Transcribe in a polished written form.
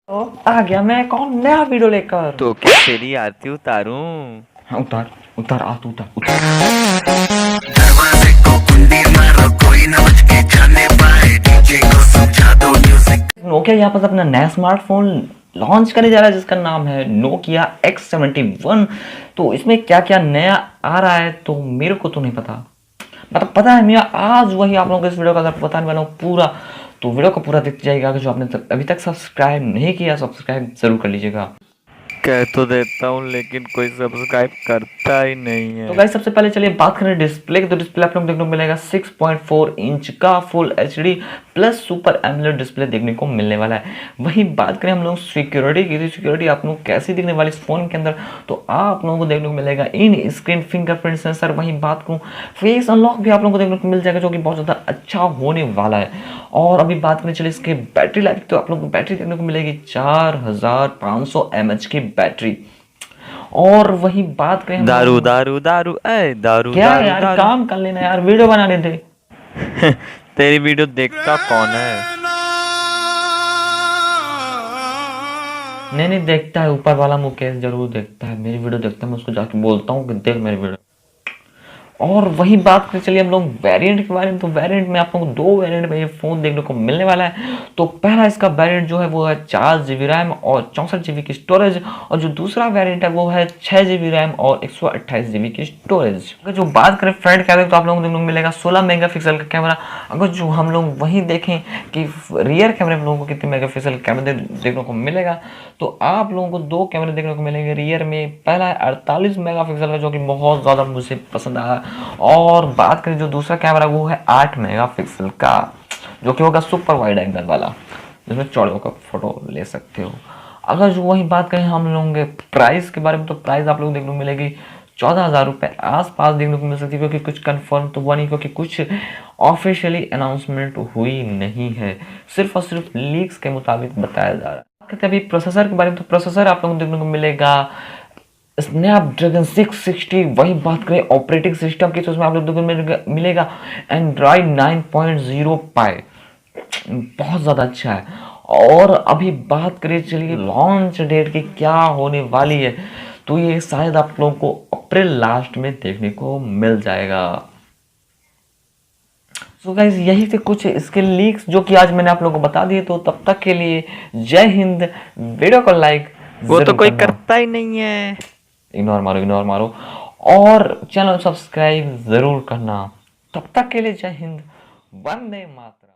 तो आ गया मैं एक और नया वीडियो लेकर। तो क्या तेरी आरती उतारूं? हाँ, उतार उतार आ तू उतार उतार। दरवाजे को कुंडी मारो, कोई न बच के जाने पाए, डीजे को समझा दो म्यूजिक। नोकिया यहाँ पर अपना नया स्मार्टफोन लॉन्च करने जा रहा है जिसका नाम है नोकिया X71। तो इसमें क्या क्या नया आ रहा है तो मेरे को तो नहीं पता, मतलब पता है मैं आज वही आप लोगों को इस वीडियो का बताने वाला हूँ पूरा। तो वीडियो को पूरा देखते जाइएगा। जो आपने अभी तक सब्सक्राइब नहीं किया सब्सक्राइब जरूर कर लीजिएगा। कह तो देता हूँ लेकिन कोई सब्सक्राइब करता ही नहीं तो है। गाइस सबसे पहले चलिए बात करें डिस्प्ले की। तो डिस्प्ले आप लोग देखने को मिलेगा 6.4 इंच का full HD plus super AMOLED display देखने को मिलने वाला है। वहीं बात करें हम लोग सिक्योरिटी की, तो सिक्योरिटी आप लोग कैसी दिखने वाली इस फोन के अंदर, तो आप लोगों को देखने को मिलेगा इन स्क्रीन फिंगरप्रिंट सेंसर। वहीं बात करूँ फेस अनलॉक भी आप लोगों को देखने को मिल जाएगा जो कि बहुत ज़्यादा अच्छा होने वाला है। और अभी बात करें चलिए इसके बैटरी लाइफ, तो आप लोग को बैटरी देखने को मिलेगी 4500 mAh की बैटरी। और वही बात करें हम दारू लोग, दारू दारू दारू क्या दारू यार दारू। काम कर लेना यार, वीडियो बनाने थे। तेरी वीडियो देखता कौन है? नहीं देखता है, ऊपर वाला मुकेश जरूर देखता है, मेरी वीडियो देखता है, मैं उसको जाके बोलता हूँ कि देख मेरी वीडियो। और वही बात करें चलिए हम लोग वेरिएंट के बारे में, तो वेरिएंट में आप लोगों को दो वेरिएंट में ये फ़ोन देखने को मिलने वाला है। तो पहला इसका वेरिएंट जो है वो है 4 GB रैम और 64 GB की स्टोरेज, और जो दूसरा वेरिएंट है वो है 6 GB रैम और 128 GB की स्टोरेज। अगर जो बात करें फ्रंट कैमरे तो आप लोगों को देखने को मिलेगा 16 मेगापिक्सल का कैमरा। अगर जो हम लोग वहीं देखें कि रियर कैमरे में लोगों को कितने मेगापिक्सल का कैमरा देखने को मिलेगा, तो आप लोगों को दो कैमरे देखने को मिलेंगे रियर में। पहला है 48 मेगापिक्सल का जो कि बहुत ज़्यादा मुझे पसंद आया। और बात करें जो दूसरा कैमरा वो है 8 मेगापिक्सल का, जो कि होगा सुपर वाइड एंगल वाला, जिसमें चौड़े होकर फोटो ले सकते हो। अगर जो वही बात करें हम लोगों के प्राइस के बारे में, तो प्राइस आप लोग देखने को मिलेगी 14,000 रुपये आसपास देखने को मिल सकती है, क्योंकि कुछ कंफर्म तो हुआ नहीं, क्योंकि कुछ ऑफिशियली अनाउंसमेंट हुई नहीं है, सिर्फ और सिर्फ लीक्स के मुताबिक बताया जा रहा है। कहते हैं अभी प्रोसेसर के बारे में, तो प्रोसेसर आप लोगों को देखने को मिलेगा स्नैपड्रैगन 660। वही बात करें ऑपरेटिंग सिस्टम की, तो उसमें आप लोग को मिलेगा एंड्रॉइड 9.0 पाई, बहुत ज़्यादा अच्छा है। और अभी बात करें चलिए लॉन्च डेट की क्या होने वाली है, तो ये शायद आप लोगों को अप्रैल लास्ट में देखने को मिल जाएगा। सो गाइस यही थे कुछ इसके लीक्स जो कि आज मैंने आप लोगों को बता दिए। तो तब तक के लिए जय हिंद। वीडियो को लाइक वो तो कोई करना, करता ही नहीं है। इग्नोर मारो और चैनल सब्सक्राइब जरूर करना। तब तक के लिए जय हिंद, वंदे मातरम।